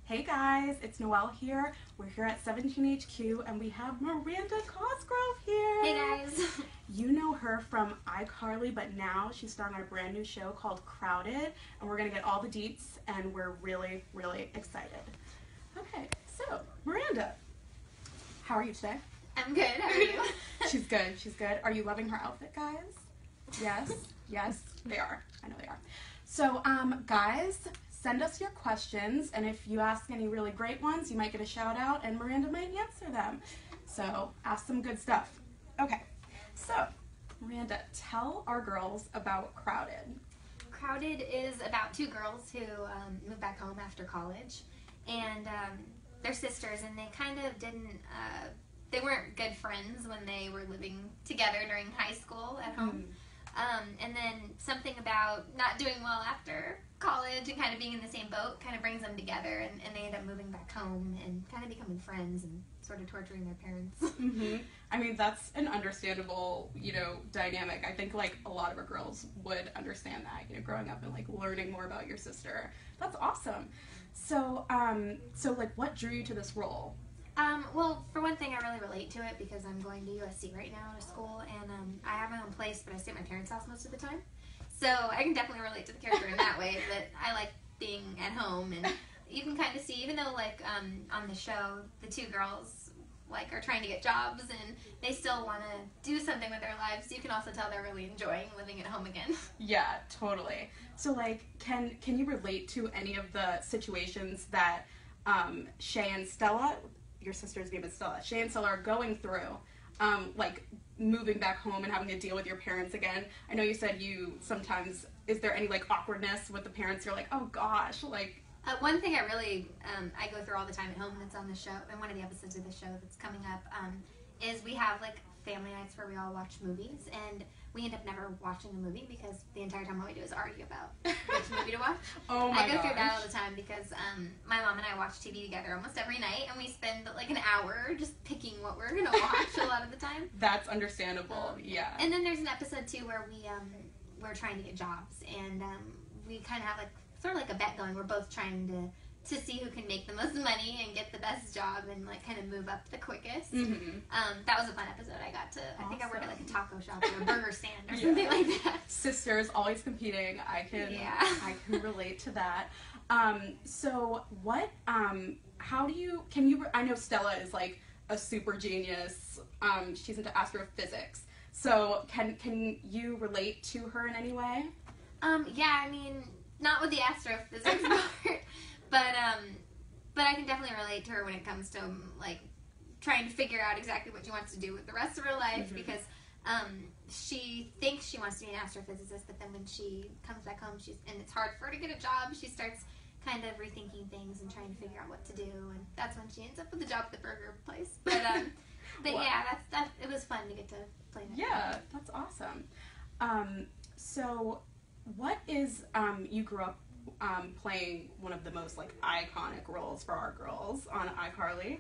Hey guys, it's Noelle here. We're here at 17HQ and we have Miranda Cosgrove here. Hey guys. You know her from Icarly, but now she's starring on a brand new show called Crowded, and we're going to get all the deets, and we're really, really excited. Okay, so Miranda, how are you today? I'm good. How are you? She's good. She's good. Are you loving her outfit, guys? Yes? Yes, they are. I know they are. So, guys, send us your questions, and if you ask any really great ones, you might get a shout out, and Miranda might answer them. So, ask some good stuff. Okay, so, Miranda, tell our girls about Crowded. Crowded is about two girls who moved back home after college, and they're sisters, and they kind of didn't, they weren't good friends when they were living together during high school at home. And then something about not doing well after college and kind of being in the same boat kind of brings them together, and they end up moving back home and kind of becoming friends and sort of torturing their parents. I mean, that's an understandable, dynamic. I think, a lot of our girls would understand that, growing up and, learning more about your sister. That's awesome. So, what drew you to this role? Well, for one thing, I really relate to it because I'm going to USC right now to school, and I have my own place, but I stay at my parents' house most of the time. So I can definitely relate to the character in that way, but I like being at home, and you can kind of see, even though, on the show, the two girls, are trying to get jobs, and they still want to do something with their lives, you can also tell they're really enjoying living at home again. Yeah, totally. So, can you relate to any of the situations that Shay and Stella, your sister's name is Stella, Shay and Stella are going through, moving back home and having to deal with your parents again? I know you said you sometimes, is there any awkwardness with the parents? You're like, oh gosh, one thing I really, I go through all the time at home that's on the show, and one of the episodes of the show that's coming up, is we have family nights where we all watch movies, and we end up never watching a movie because the entire time all we do is argue about which movie to watch. Oh my gosh. I go through that all the time because my mom and I watch TV together almost every night, and we spend an hour just picking what we're going to watch a lot of the time. That's understandable, yeah. And then there's an episode too where we're trying to get jobs, and we kind of have sort of a bet going. We're both trying to see who can make the most money and get the best job and kind of move up the quickest. That was a fun episode. I got to, I think I worked at a taco shop or a burger stand or something like that. Sisters always competing. I can relate to that. So what, how do you, I know Stella is a super genius. She's into astrophysics. So can you relate to her in any way? Yeah, I mean, not with the astrophysics part. But I can definitely relate to her when it comes to trying to figure out exactly what she wants to do with the rest of her life, because she thinks she wants to be an astrophysicist, but then when she comes back home, and it's hard for her to get a job, she starts kind of rethinking things and trying to figure out what to do, and that's when she ends up with a job at the burger place. But yeah, that it was fun to get to play that. Yeah, game. That's awesome. So what is you grew up playing one of the most iconic roles for our girls on iCarly.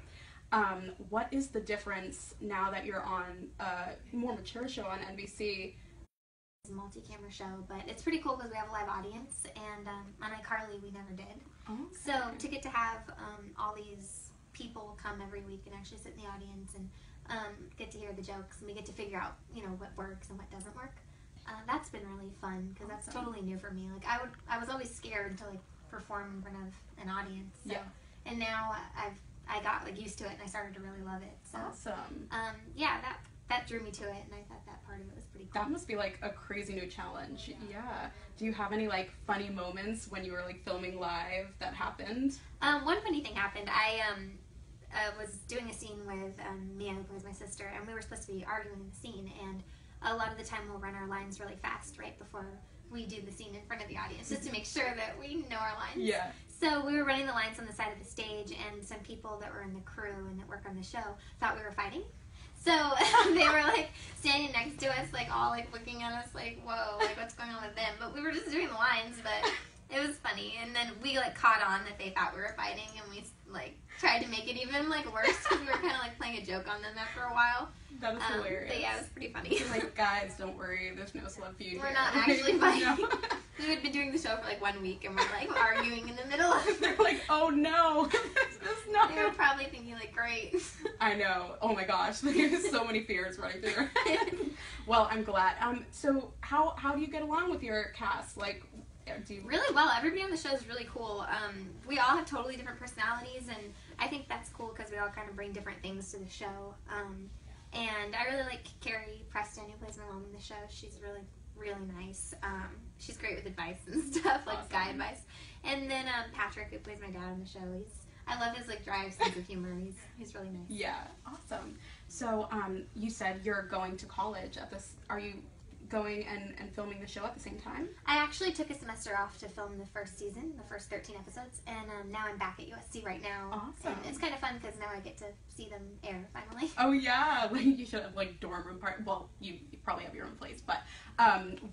What is the difference now that you're on a more mature show on NBC? It's a multi-camera show, but it's pretty cool because we have a live audience, and on iCarly we never did. Okay. So to get to have all these people come every week and actually sit in the audience and get to hear the jokes, and we get to figure out what works and what doesn't work. That's been really fun because that's totally new for me. I was always scared to perform in front of an audience. So, yeah. And now I got used to it, and I started to really love it. So, awesome. Yeah, that drew me to it, and I thought that part of it was pretty cool. That must be a crazy new challenge. Yeah. Do you have any funny moments when you were filming live that happened? One funny thing happened. I was doing a scene with Mia, who plays my sister, and we were supposed to be arguing in the scene, and a lot of the time we'll run our lines really fast right before we do the scene in front of the audience, just to make sure that we know our lines. Yeah. So we were running the lines on the side of the stage, and some people that were in the crew and that work on the show thought we were fighting. So they were standing next to us, all looking at us whoa, what's going on with them? But we were just doing the lines, but it was funny. And then we caught on that they thought we were fighting, and we tried to make it even worse because we were kind of playing a joke on them after a while. That was hilarious. But yeah, it was pretty funny. Guys, don't worry, there's no love feud. We're not actually fighting. We had been doing the show for 1 week, and we're arguing in the middle of it. They're Oh no, this is not. They were probably thinking like, great. I know. Oh my gosh, there's so many fears running through your head. Well, I'm glad. So how do you get along with your cast? Like, do you... Really well. Everybody on the show is really cool. We all have totally different personalities, and I think that's cool because we all kind of bring different things to the show. And I really like Carrie Preston, who plays my mom in the show. She's really nice. She's great with advice and stuff, like awesome. guy advice. And then Patrick, who plays my dad on the show, I love his like dry sense of humor. He's really nice. Yeah, awesome. So you said you're going to college at this. Are you going and filming the show at the same time? I actually took a semester off to film the first season, the first 13 episodes, and now I'm back at USC right now. Awesome. And it's kind of fun because now I get to see them air finally. Oh yeah, like you should have like dorm room part. Well, you probably have your own place, but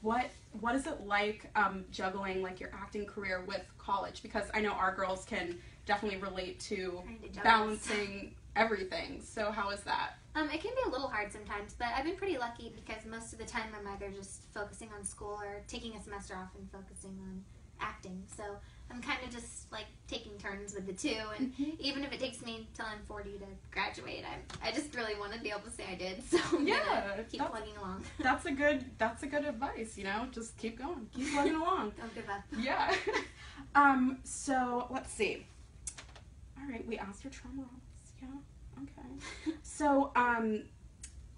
what is it like juggling like your acting career with college? Because I know our girls can definitely relate to balancing everything. So how is that? It can be a little hard sometimes, but I've been pretty lucky because most of the time I'm either just focusing on school or taking a semester off and focusing on acting. So I'm kind of just like taking turns with the two, and even if it takes me till I'm 40 to graduate, I just really want to be able to say I did. So I'm gonna keep plugging along. That's a good advice. You know, just keep going, keep plugging along. Don't give up. Yeah. So let's see. All right, we asked your trauma roles. Yeah. Okay. So,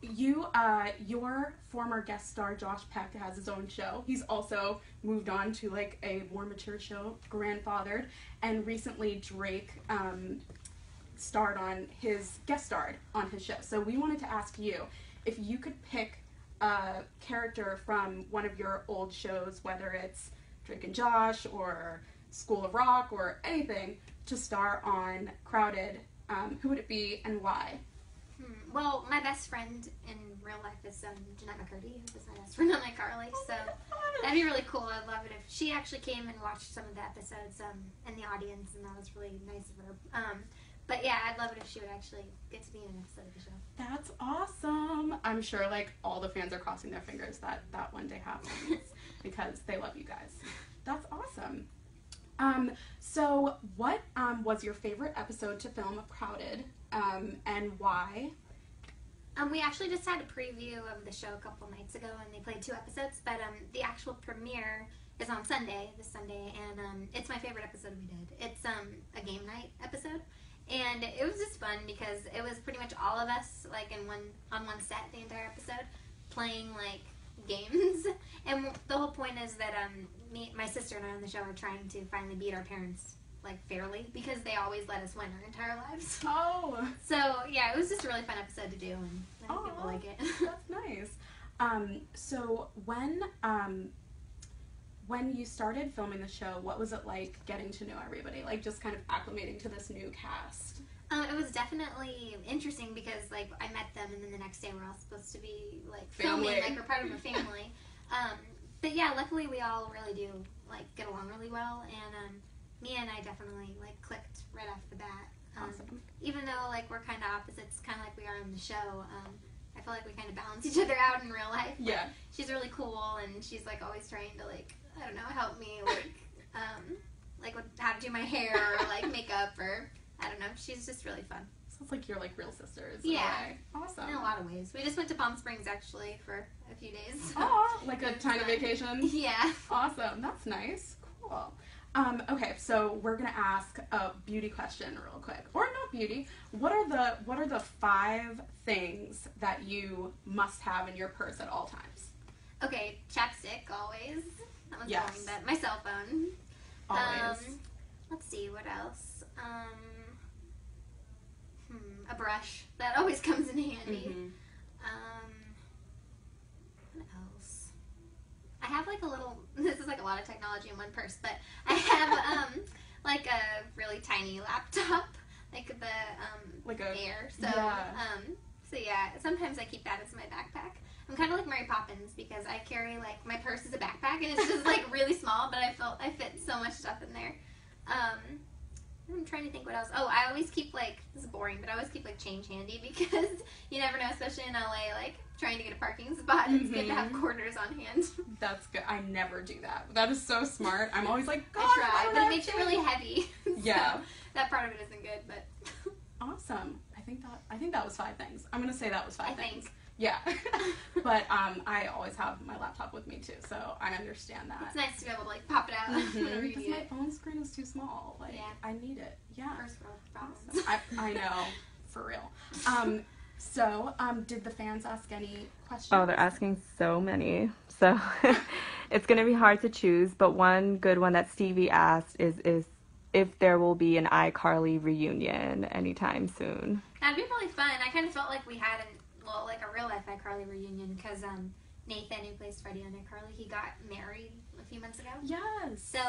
your former guest star Josh Peck has his own show. He's also moved on to like a more mature show, Grandfathered, and recently Drake starred on his show. So we wanted to ask you if you could pick a character from one of your old shows, whether it's Drake and Josh or School of Rock or anything, to star on Crowded. Who would it be and why? Well, my best friend in real life is Jeanette McCurdy, who was my best friend on Icarly, so that'd be really cool. I'd love it if she actually came and watched some of the episodes in the audience, and that was really nice of her. But yeah, I'd love it if she would actually get to be in an episode of the show. That's awesome. I'm sure like all the fans are crossing their fingers that one day happens because they love you guys. That's awesome. So what was your favorite episode to film of Crowded, and why? We actually just had a preview of the show a couple nights ago, and they played 2 episodes, but the actual premiere is on this Sunday, and it's my favorite episode we did. It's a game night episode, and it was just fun because it was pretty much all of us like on one set the entire episode playing like games, and the whole point is that my sister and I on the show are trying to finally beat our parents like fairly because they always let us win our entire lives. Oh. So yeah, it was just a really fun episode to do, and I think people like it. That's nice. So when you started filming the show, what was it like getting to know everybody? Like just kind of acclimating to this new cast? It was definitely interesting because like I met them, and then the next day we're all supposed to be like family. filming, like we're part of a family. But yeah, luckily we all really do like get along really well, and Mia and I definitely like clicked right off the bat. Awesome. Even though like we're kind of opposites, kind of like we are on the show. I feel like we kind of balance each other out in real life. Yeah. She's really cool, and she's like always trying to like, I don't know, help me like with how to do my hair or like makeup, or I don't know. She's just really fun. Sounds like you're like real sisters. Yeah. Awesome. In a lot of ways. We just went to Palm Springs actually for a few days. So. Oh, like a tiny vacation? Yeah. Awesome. That's nice. Cool. Okay, so we're gonna ask a beauty question real quick, or not beauty. What are the 5 things that you must have in your purse at all times? Okay, chapstick always. That one's Yes. going, but my cell phone. Always. Let's see what else. A brush that always comes in handy. What else? I have like a little. This is like a lot of technology in one purse, but I have like a really tiny laptop, like the Like a Air. So yeah. So yeah, sometimes I keep that as my backpack. I'm kind of like Mary Poppins because I carry like my purse is a backpack and it's just like really small, but I fit so much stuff in there. I'm trying to think what else. Oh, I always keep like, this is boring, but I always keep like change handy because you never know, especially in LA, like trying to get a parking spot. It's good to have quarters on hand. That's good. I never do that. That is so smart. I'm always like, God, I try, but it makes it really heavy. Yeah. That part of it isn't good, but Awesome. I think that was 5 things. I'm gonna say that was 5 I things. think. Yeah. But I always have my laptop with me too, so I understand that. It's nice to be able to like pop it out whenever you Because need my it. phone screen is too small. Like, Yeah. I need it. Yeah. First world problems. Awesome. I know, for real. So, did the fans ask any questions? Oh, they're asking so many. So it's going to be hard to choose, but one good one that Stevie asked is if there will be an iCarly reunion anytime soon. That'd be really fun. I kind of felt like we had like a real life iCarly reunion because Nathan, who plays Freddie on iCarly, he got married a few months ago. Yes. So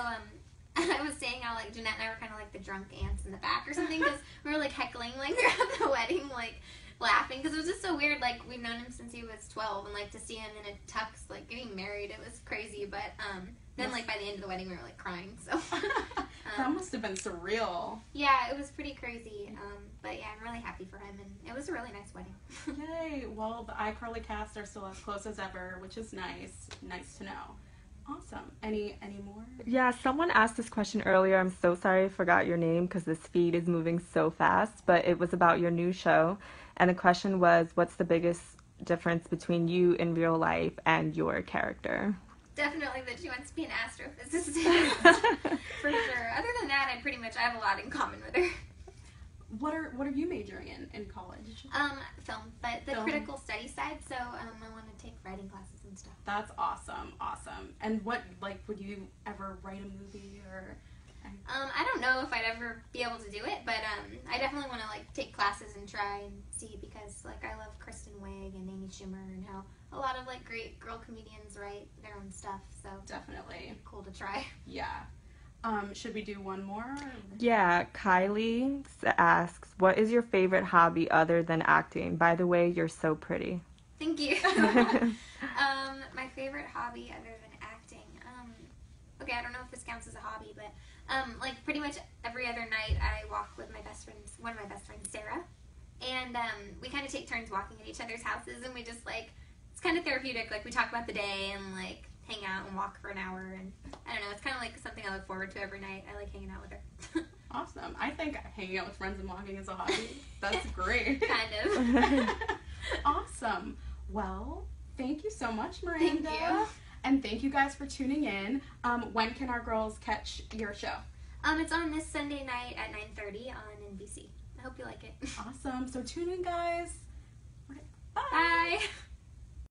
I was saying how like Jeanette and I were kind of like the drunk aunts in the back or something because we were like heckling like throughout the wedding, like laughing because it was just so weird. Like we've known him since he was 12, and like to see him in a tux, like getting married, it was crazy. But then like by the end of the wedding, we were like crying. So that must have been surreal. yeah, it was pretty crazy. But yeah, I'm really happy for him, and it was a really nice wedding. Yay. Well, the iCarly cast are still as close as ever, which is nice. Nice to know. Awesome. Any more? Yeah, someone asked this question earlier. I'm so sorry I forgot your name because this feed is moving so fast, but it was about your new show. And the question was, what's the biggest difference between you in real life and your character? Definitely that she wants to be an astrophysicist. For sure. Other than that, I have a lot in common with her. What are you majoring in college? Film, but the Film. critical study side, so I want to take writing classes and stuff. That's awesome. And what, like, would you ever write a movie or? I don't know if I'd ever be able to do it, but I definitely want to like take classes and try and see because like I love Kristen Wiig and Amy Schumer and how a lot of like great girl comedians write their own stuff. So Definitely. cool to try. Yeah. Should we do one more? Yeah, Kylie asks, what is your favorite hobby other than acting? By the way, you're so pretty. Thank you. My favorite hobby other than acting. Okay, I don't know if this counts as a hobby, but like pretty much every other night I walk with my best friend, one of my best friends, Sarah, and we kind of take turns walking at each other's houses, and we just like it's kind of therapeutic. Like we talk about the day and like hang out and walk for an hour, and I don't know. It's kind of like something I look forward to every night. I like hanging out with her. Awesome. I think hanging out with friends and walking is a hobby. That's great. Kind of. Awesome. Well, thank you so much, Miranda. Thank you. And thank you guys for tuning in. When can our girls catch your show? It's on this Sunday night at 9:30 on NBC. I hope you like it. Awesome. So tune in, guys. Bye. Bye.